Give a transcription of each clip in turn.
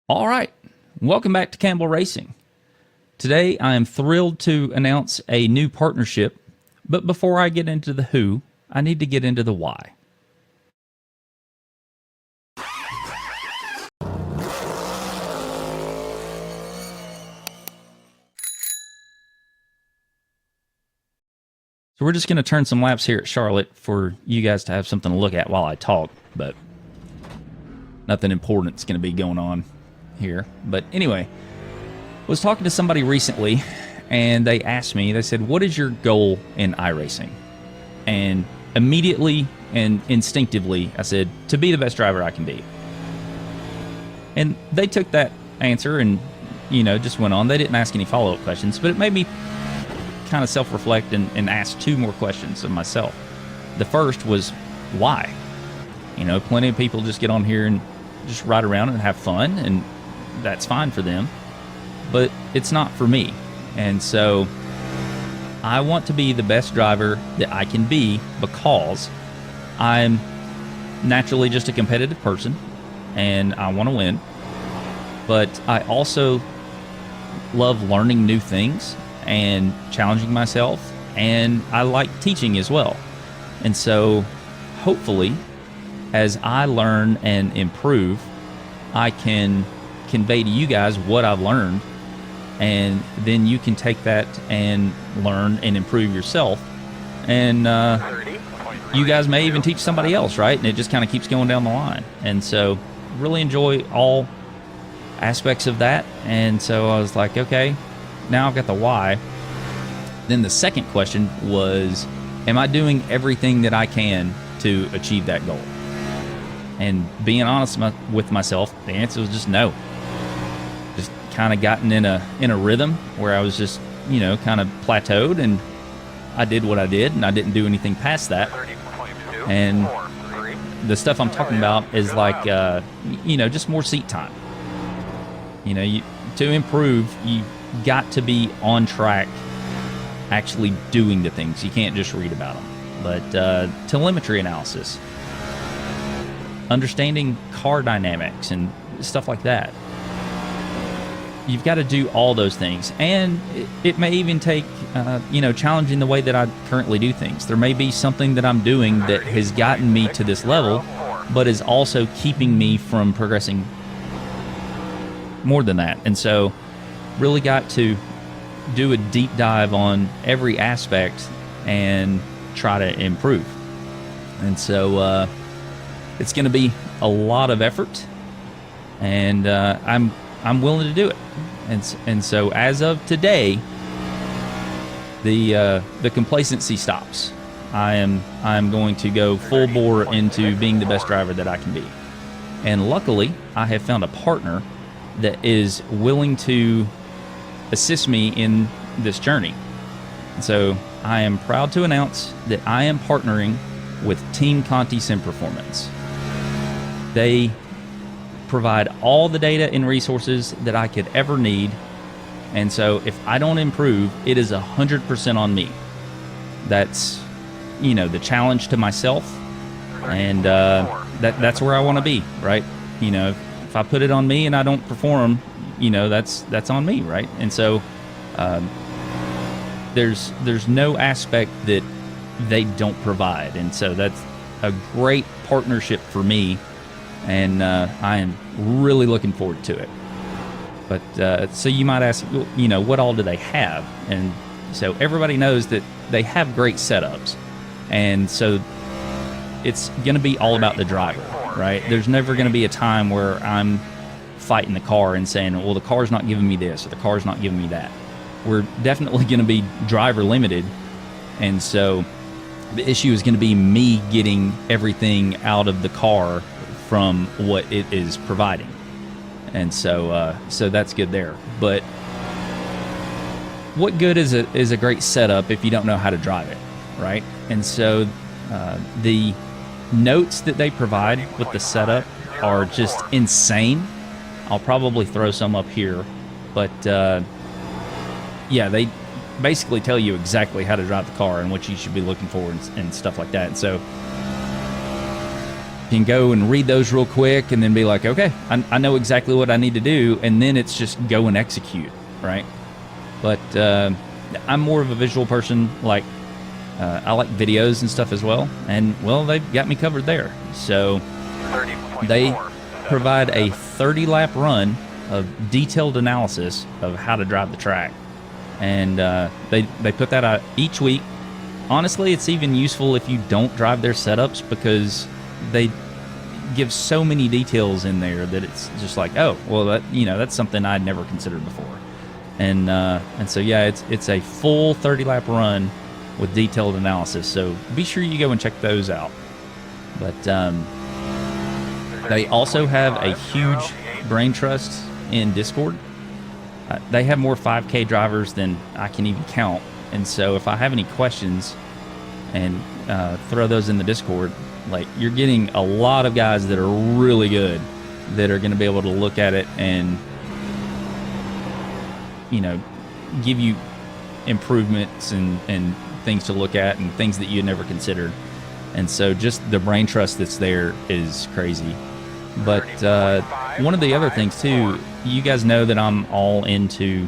All right, welcome back to Campbell Racing. Today I am thrilled to announce a new partnership, but before I get into the who, I need to get into the why. So we're just going to turn some laps here at Charlotte for you guys to have something to look at while I talk, but nothing important's going to be going on here. But anyway, I was talking to somebody recently, and they asked me, they said, what is your goal in iRacing? And immediately and instinctively, I said, to be the best driver I can be. And they took that answer and, just went on. They didn't ask any follow-up questions, but it made me kind of self-reflect and ask two more questions of myself. The first was, why? Plenty of people just get on here and just ride around and have fun, and that's fine for them, but it's not for me. And so I want to be the best driver that I can be because I'm naturally just a competitive person and I want to win, but I also love learning new things and challenging myself, and I like teaching as well. And so hopefully as I learn and improve, I can convey to you guys what I've learned, and then you can take that and learn and improve yourself, and you guys may even teach somebody else, right? And it just kind of keeps going down the line. And so really enjoy all aspects of that. And so I was like, okay, now I've got the why. Then the second question was, am I doing everything that I can to achieve that goal? And being honest with myself, the answer was just no. Just kind of gotten in a rhythm where I was just, kind of plateaued, and I did what I did, and I didn't do anything past that. And the stuff I'm talking about is like, just more seat time. To improve, you got to be on track, actually doing the things. You can't just read about them. But telemetry analysis, understanding car dynamics and stuff like that. You've got to do all those things. And it may even take, challenging the way that I currently do things. There may be something that I'm doing that has gotten me to this level, but is also keeping me from progressing more than that. And so really got to do a deep dive on every aspect and try to improve. And so it's going to be a lot of effort, and I'm willing to do it. And so as of today, the complacency stops. I'm going to go full bore into being the best driver that I can be. And luckily, I have found a partner that is willing to assist me in this journey. And so I am proud to announce that I am partnering with Team Conti Sim Performance. They provide all the data and resources that I could ever need. And so if I don't improve, it is 100% on me. That's, the challenge to myself. And that's where I want to be, right? If I put it on me and I don't perform, that's on me, right? And so there's no aspect that they don't provide. And so that's a great partnership for me, and I am really looking forward to it. But so you might ask, what all do they have? And so everybody knows that they have great setups, and so it's going to be all about the driver, right? There's never going to be a time where I'm fighting the car and saying, well, the car's not giving me this or the car's not giving me that. We're definitely going to be driver limited, and so the issue is going to be me getting everything out of the car from what it is providing. And so that's good there. But what good is a great setup if you don't know how to drive it, right? And so the notes that they provide with the setup are just insane. I'll probably throw some up here, but they basically tell you exactly how to drive the car and what you should be looking for and stuff like that. And so can go and read those real quick and then be like, okay, I know exactly what I need to do, and then it's just go and execute, right? But I'm more of a visual person. Like I like videos and stuff as well, and well, they've got me covered there. So they provide a 30-lap run of detailed analysis of how to drive the track, and they put that out each week. Honestly, it's even useful if you don't drive their setups, because they give so many details in there that it's just like, oh, well, that's something I'd never considered before. And so yeah, it's a full 30-lap run with detailed analysis. So be sure you go and check those out. But they also have a huge brain trust in Discord. They have more 5K drivers than I can even count. And so if I have any questions, and throw those in the Discord, like, you're getting a lot of guys that are really good that are going to be able to look at it and, give you improvements and things to look at and things that you had never considered. And so just the brain trust that's there is crazy. But one of the other things too, you guys know that I'm all into,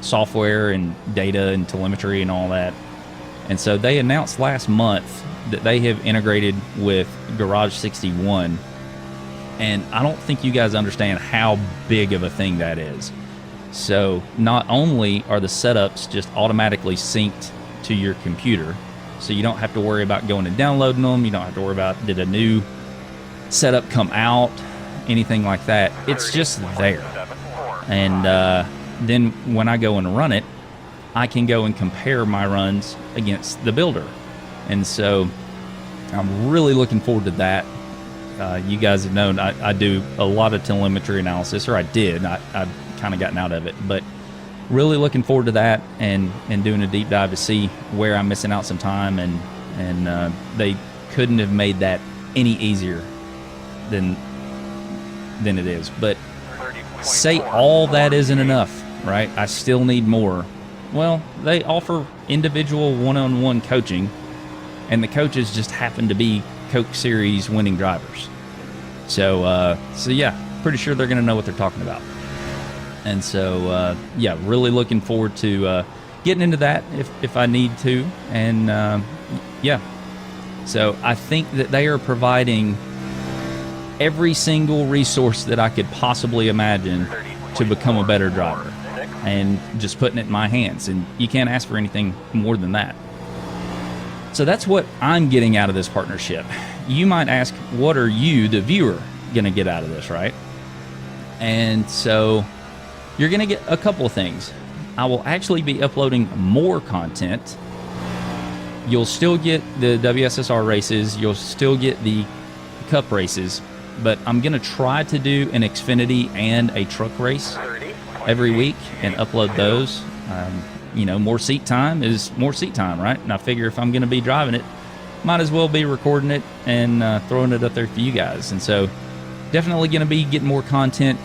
software and data and telemetry and all that. And so they announced last month that they have integrated with Garage 61. And I don't think you guys understand how big of a thing that is. So not only are the setups just automatically synced to your computer, so you don't have to worry about going and downloading them. You don't have to worry about, did a new setup come out, anything like that. It's just there. And then when I go and run it, I can go and compare my runs against the builder. And so I'm really looking forward to that. You guys have known I do a lot of telemetry analysis, or I did. I've kind of gotten out of it, but really looking forward to that and doing a deep dive to see where I'm missing out some time. And they couldn't have made that any easier than it is. But say all that isn't enough, right? I still need more. Well, they offer individual one-on-one coaching, and the coaches just happen to be Coke Series winning drivers. So yeah, pretty sure they're going to know what they're talking about. And so, yeah, really looking forward to getting into that if I need to. And yeah, so I think that they are providing every single resource that I could possibly imagine to become a better driver, and just putting it in my hands. And you can't ask for anything more than that. So that's what I'm getting out of this partnership. You might ask, what are you, the viewer, going to get out of this, right? And so you're going to get a couple of things. I will actually be uploading more content. You'll still get the WSSR races. You'll still get the Cup races. But I'm going to try to do an Xfinity and a truck race every week and upload those. More seat time is more seat time, right? And I figure if I'm going to be driving it, might as well be recording it and throwing it up there for you guys. And so definitely going to be getting more content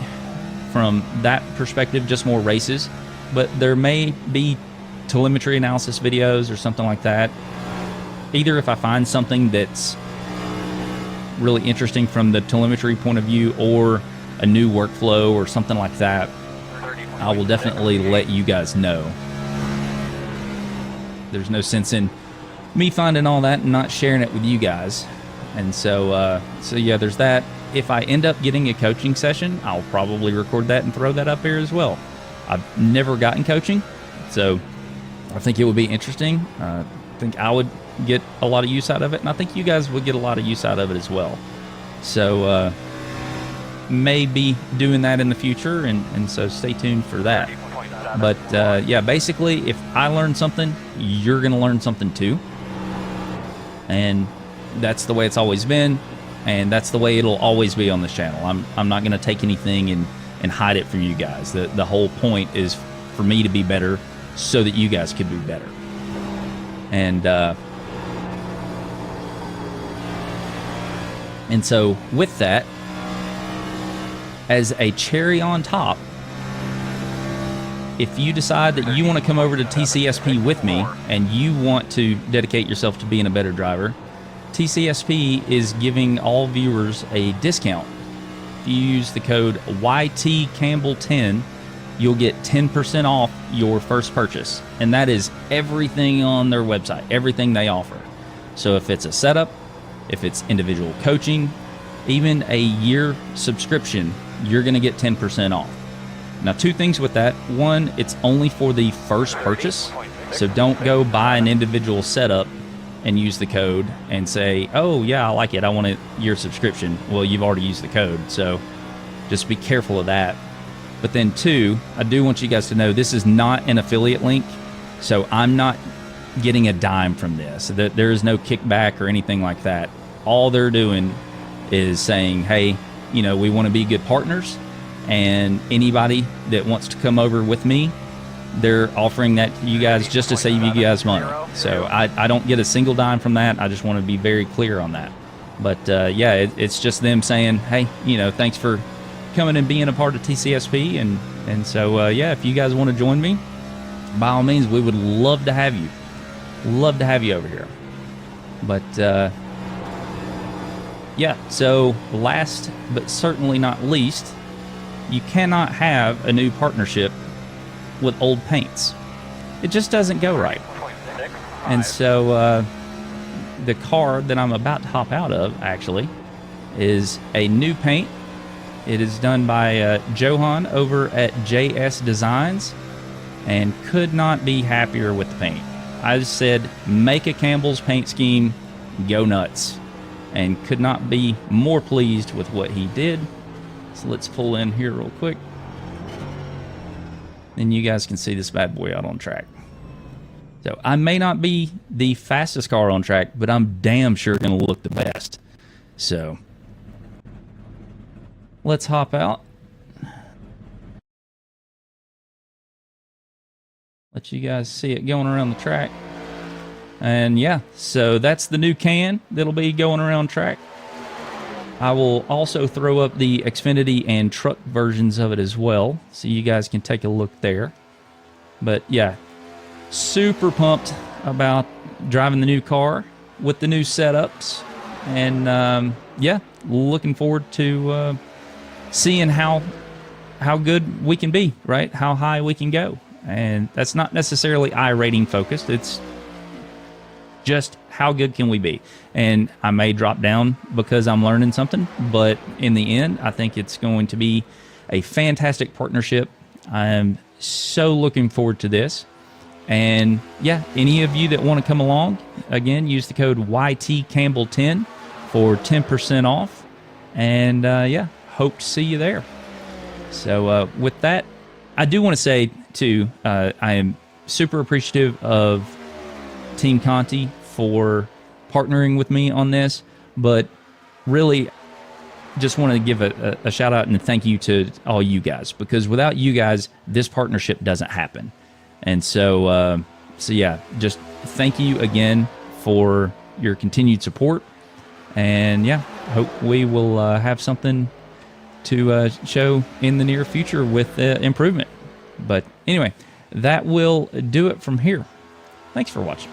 from that perspective, just more races. But there may be telemetry analysis videos or something like that. Either if I find something that's really interesting from the telemetry point of view, or a new workflow or something like that, I will definitely let you guys know. There's no sense in me finding all that and not sharing it with you guys. And so yeah, there's that. If I end up getting a coaching session, I'll probably record that and throw that up here as well. I've never gotten coaching, so I think it would be interesting. I think I would get a lot of use out of it, and I think you guys would get a lot of use out of it as well. So maybe doing that in the future, and so stay tuned for that. But yeah, basically, if I learn something, you're going to learn something too. And that's the way it's always been, and that's the way it'll always be on this channel. I'm not going to take anything and hide it from you guys. The whole point is for me to be better so that you guys could be better. And so with that, as a cherry on top, if you decide that you want to come over to TCSP with me and you want to dedicate yourself to being a better driver, TCSP is giving all viewers a discount. If you use the code YTCampbell10, you'll get 10% off your first purchase. And that is everything on their website, everything they offer. So if it's a setup, if it's individual coaching, even a year subscription, you're going to get 10% off. Now, two things with that. One, it's only for the first purchase. So don't go buy an individual setup and use the code and say, oh, yeah, I like it, I want a year subscription. Well, you've already used the code. So just be careful of that. But then two, I do want you guys to know this is not an affiliate link. So I'm not getting a dime from this. There is no kickback or anything like that. All they're doing is saying, hey, you know, we want to be good partners, and anybody that wants to come over with me, they're offering that to you guys just to save you guys money. So I don't get a single dime from that. I just want to be very clear on that. But yeah, it's just them saying, hey, you know, thanks for coming and being a part of TCSP. And so, yeah, if you guys want to join me, by all means, we would love to have you. Love to have you over here. But yeah, so last but certainly not least, you cannot have a new partnership with old paints. It just doesn't go right. And so the car that I'm about to hop out of actually is a new paint. It is done by Johan over at JS Designs, and could not be happier with the paint. I just said, make a Campbell's paint scheme, go nuts. And could not be more pleased with what he did. So let's pull in here real quick. Then you guys can see this bad boy out on track. So I may not be the fastest car on track, but I'm damn sure going to look the best. So let's hop out. Let you guys see it going around the track. And yeah, so that's the new can that'll be going around track. I will also throw up the Xfinity and truck versions of it as well, so you guys can take a look there. But yeah, super pumped about driving the new car with the new setups. And yeah, looking forward to seeing how good we can be, right? How high we can go. And that's not necessarily iRating focused. It's just how good can we be. And I may drop down because I'm learning something, but in the end, I think it's going to be a fantastic partnership. I'm so looking forward to this. And yeah, any of you that want to come along, again, use the code YTCampbell10 for 10% off. And yeah, hope to see you there. So with that, I do want to say too, I am super appreciative of Team Conti for partnering with me on this, but really just want to give a shout out and thank you to all you guys, because without you guys, this partnership doesn't happen. And so, so yeah, just thank you again for your continued support. And yeah, hope we will have something to show in the near future with improvement. But anyway, that will do it from here. Thanks for watching.